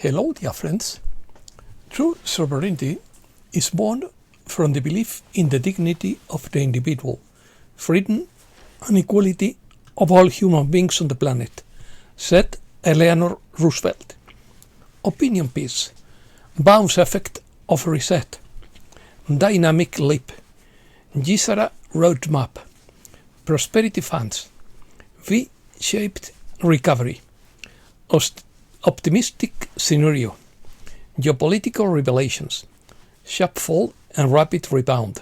Hello, dear friends. True sovereignty is born from the belief in the dignity of the individual, freedom and equality of all human beings on the planet, said Eleanor Roosevelt. Opinion piece, bounce effect of reset, dynamic leap, Gesara roadmap, prosperity funds, V-shaped recovery, optimistic scenario, geopolitical revelations, sharp fall and rapid rebound,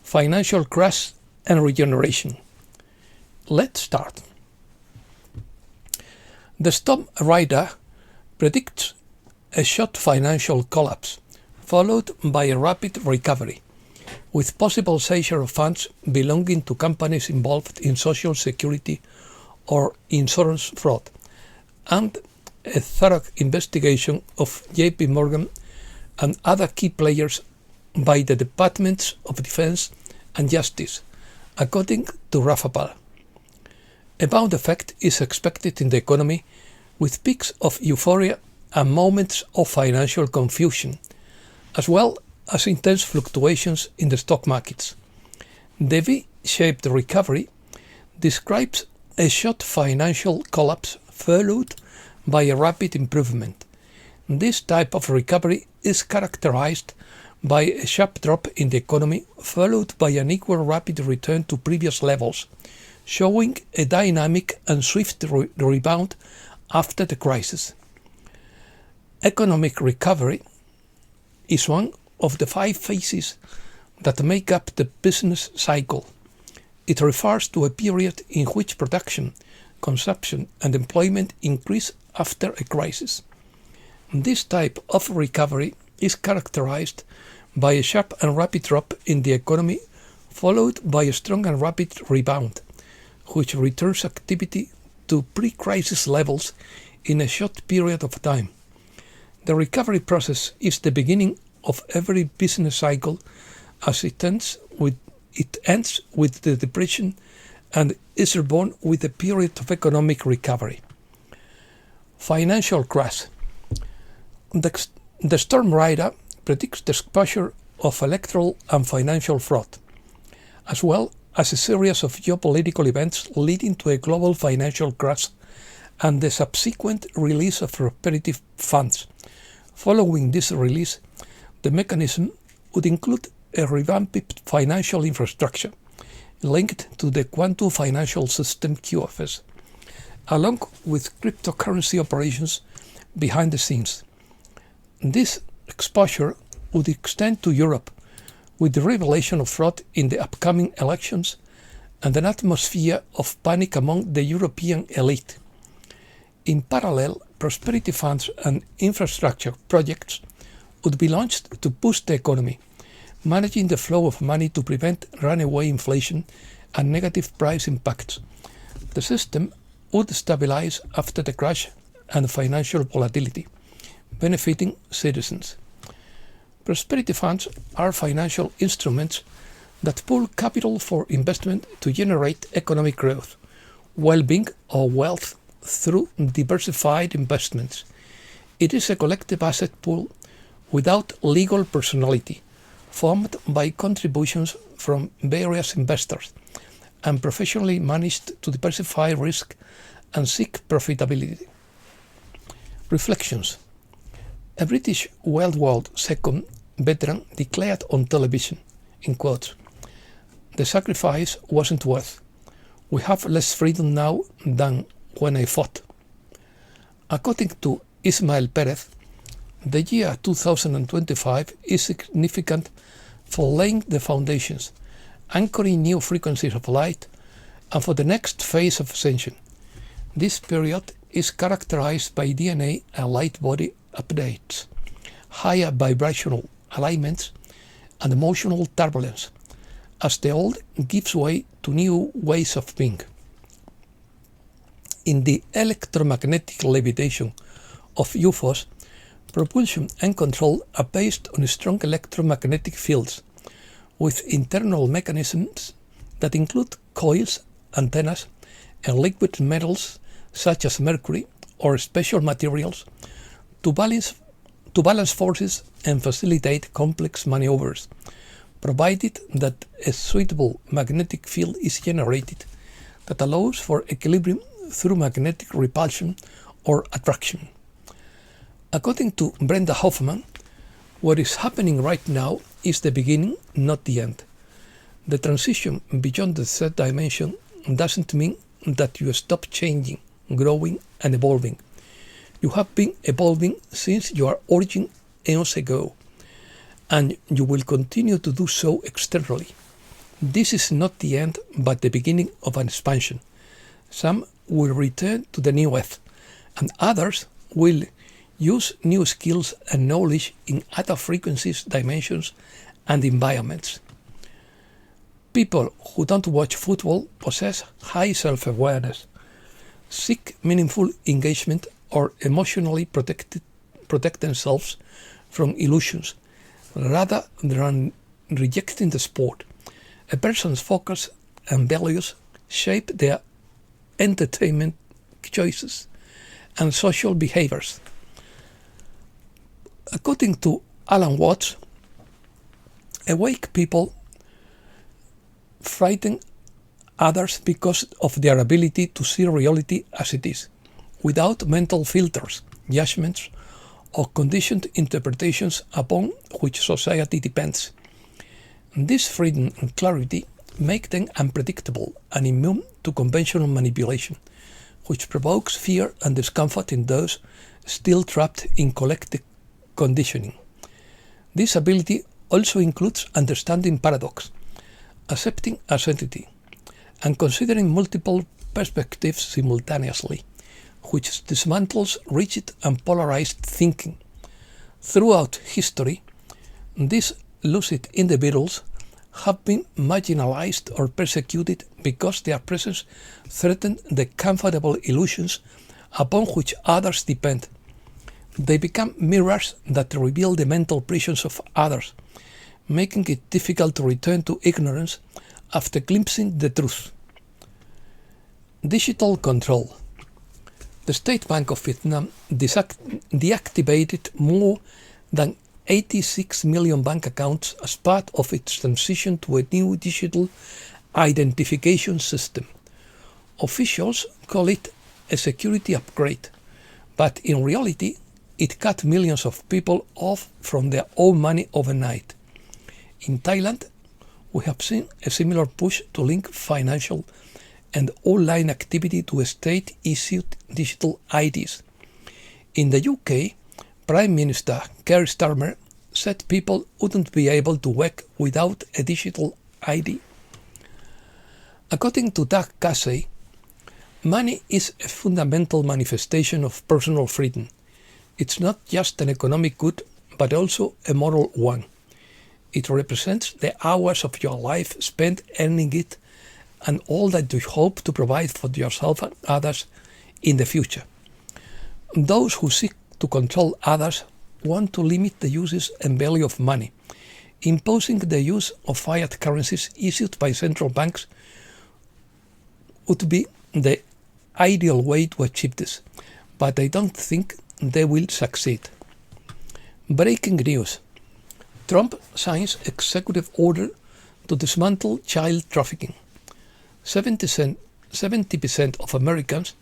financial crash and regeneration. Let's start. The storm radar predicts a short financial collapse, followed by a rapid recovery, with possible seizure of funds belonging to companies involved in social security or insurance fraud, and a thorough investigation of JP Morgan and other key players by the Departments of Defense and Justice, according to Rafapal. A bound effect is expected in the economy, with peaks of euphoria and moments of financial confusion, as well as intense fluctuations in the stock markets. The V-shaped recovery describes a short financial collapse followed by a rapid improvement. This type of recovery is characterized by a sharp drop in the economy followed by an equal rapid return to previous levels, showing a dynamic and swift rebound after the crisis. Economic recovery is one of the 5 phases that make up the business cycle. It refers to a period in which production, consumption and employment increase after a crisis. This type of recovery is characterized by a sharp and rapid drop in the economy followed by a strong and rapid rebound, which returns activity to pre-crisis levels in a short period of time. The recovery process is the beginning of every business cycle, as it ends with the depression and is reborn with a period of economic recovery. Financial crash. The storm radar predicts the exposure of electoral and financial fraud, as well as a series of geopolitical events leading to a global financial crash and the subsequent release of prosperity funds. Following this release, the mechanism would include a revamped financial infrastructure linked to the quantum financial system QFS, along with cryptocurrency operations behind the scenes. This exposure would extend to Europe, with the revelation of fraud in the upcoming elections and an atmosphere of panic among the European elite. In parallel, prosperity funds and infrastructure projects would be launched to boost the economy, managing the flow of money to prevent runaway inflation and negative price impacts. The system would stabilize after the crash and financial volatility, benefiting citizens. Prosperity funds are financial instruments that pool capital for investment to generate economic growth, well-being or wealth through diversified investments. It is a collective asset pool without legal personality, formed by contributions from various investors and professionally managed to diversify risk and seek profitability. Reflections. A British World War II veteran declared on television, in quotes, "The sacrifice wasn't worth. We have less freedom now than when I fought." According to Ismael Perez, the year 2025 is significant for laying the foundations, anchoring new frequencies of light, and for the next phase of ascension. This period is characterized by DNA and light body updates, higher vibrational alignments, and emotional turbulence, as the old gives way to new ways of being. In the electromagnetic levitation of UFOs, propulsion and control are based on strong electromagnetic fields, with internal mechanisms that include coils, antennas, and liquid metals such as mercury or special materials to balance forces and facilitate complex maneuvers, provided that a suitable magnetic field is generated that allows for equilibrium through magnetic repulsion or attraction. According to Brenda Hoffman, what is happening right now is the beginning, not the end. The transition beyond the third dimension doesn't mean that you stop changing, growing, and evolving. You have been evolving since your origin eons ago, and you will continue to do so externally. This is not the end, but the beginning of an expansion. Some will return to the new Earth, and others will use new skills and knowledge in other frequencies, dimensions, and environments. People who don't watch football possess high self-awareness, seek meaningful engagement, or emotionally protect themselves from illusions, rather than rejecting the sport. A person's focus and values shape their entertainment choices and social behaviors. According to Alan Watts, awake people frighten others because of their ability to see reality as it is, without mental filters, judgments, or conditioned interpretations upon which society depends. This freedom and clarity make them unpredictable and immune to conventional manipulation, which provokes fear and discomfort in those still trapped in collective conditioning. This ability also includes understanding paradox, accepting uncertainty, and considering multiple perspectives simultaneously, which dismantles rigid and polarized thinking. Throughout history, these lucid individuals have been marginalized or persecuted because their presence threatened the comfortable illusions upon which others depend. They become mirrors that reveal the mental prisons of others, making it difficult to return to ignorance after glimpsing the truth. Digital control. The State Bank of Vietnam deactivated more than 86 million bank accounts as part of its transition to a new digital identification system. Officials call it a security upgrade, but in reality, it cut millions of people off from their own money overnight. In Thailand, we have seen a similar push to link financial and online activity to state-issued digital IDs. In the UK, Prime Minister Keir Starmer said people wouldn't be able to work without a digital ID. According to Doug Casey, money is a fundamental manifestation of personal freedom. It's not just an economic good, but also a moral one. It represents the hours of your life spent earning it and all that you hope to provide for yourself and others in the future. Those who seek to control others want to limit the uses and value of money, imposing the use of fiat currencies issued by central banks would be the ideal way to achieve this, but I don't think they will succeed. Breaking news. Trump signs executive order to dismantle child trafficking. 70% of Americans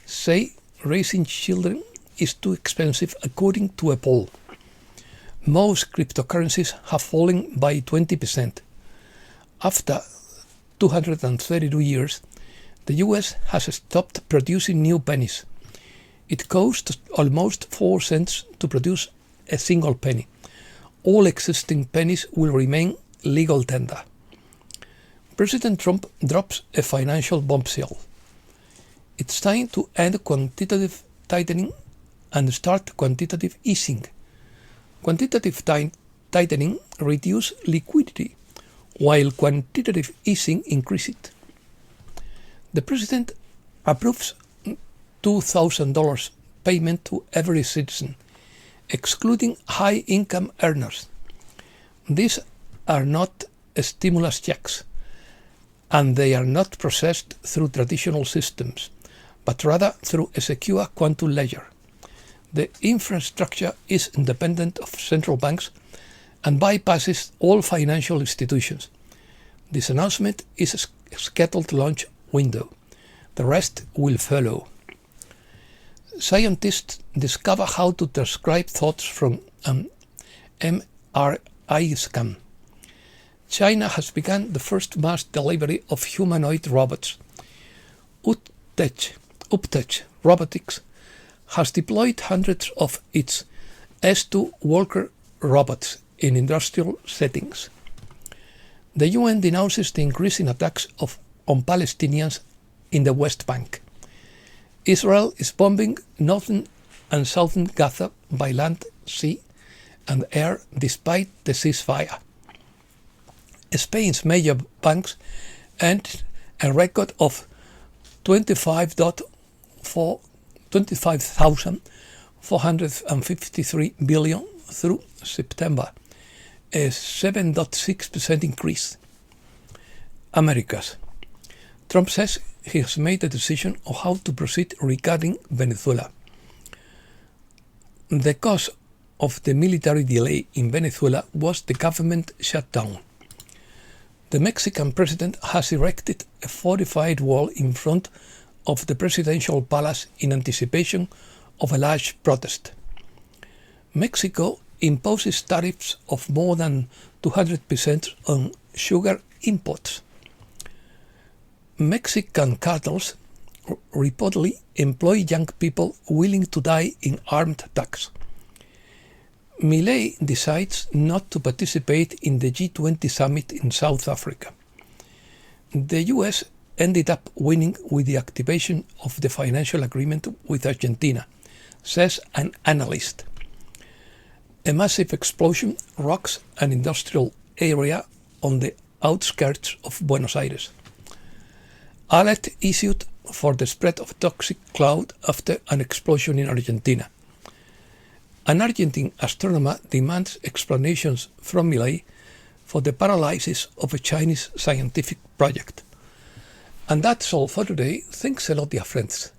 say raising children is too expensive, according to a poll. Most cryptocurrencies have fallen by 20%. After 232 years, the US has stopped producing new pennies. It costs almost 4 cents to produce a single penny. All existing pennies will remain legal tender. President Trump drops a financial bombshell. It's time to end quantitative tightening and start quantitative easing. Quantitative tightening reduces liquidity, while quantitative easing increases it. The president approves $2,000 payment to every citizen, excluding high-income earners. These are not stimulus checks, and they are not processed through traditional systems, but rather through a secure quantum ledger. The infrastructure is independent of central banks and bypasses all financial institutions. This announcement is a scheduled launch window. The rest will follow. Scientists discover how to transcribe thoughts from an MRI scan. China has begun the first mass delivery of humanoid robots. Uptech Robotics has deployed hundreds of its S2 Walker robots in industrial settings. The UN denounces the increase in attacks on Palestinians in the West Bank. Israel is bombing northern and southern Gaza by land, sea, and air despite the ceasefire. Spain's major banks earned a record of 25,453 billion through September, a 7.6% increase. Americas. Trump says he has made a decision on how to proceed regarding Venezuela. The cause of the military delay in Venezuela was the government shutdown. The Mexican president has erected a fortified wall in front of the presidential palace in anticipation of a large protest. Mexico imposes tariffs of more than 200% on sugar imports. Mexican cartels reportedly employ young people willing to die in armed attacks. Milei decides not to participate in the G20 summit in South Africa. The US ended up winning with the activation of the financial agreement with Argentina, says an analyst. A massive explosion rocks an industrial area on the outskirts of Buenos Aires. Alert issued for the spread of toxic cloud after an explosion in Argentina. An Argentine astronomer demands explanations from Milei for the paralysis of a Chinese scientific project. And that's all for today. Thanks a lot, dear friends.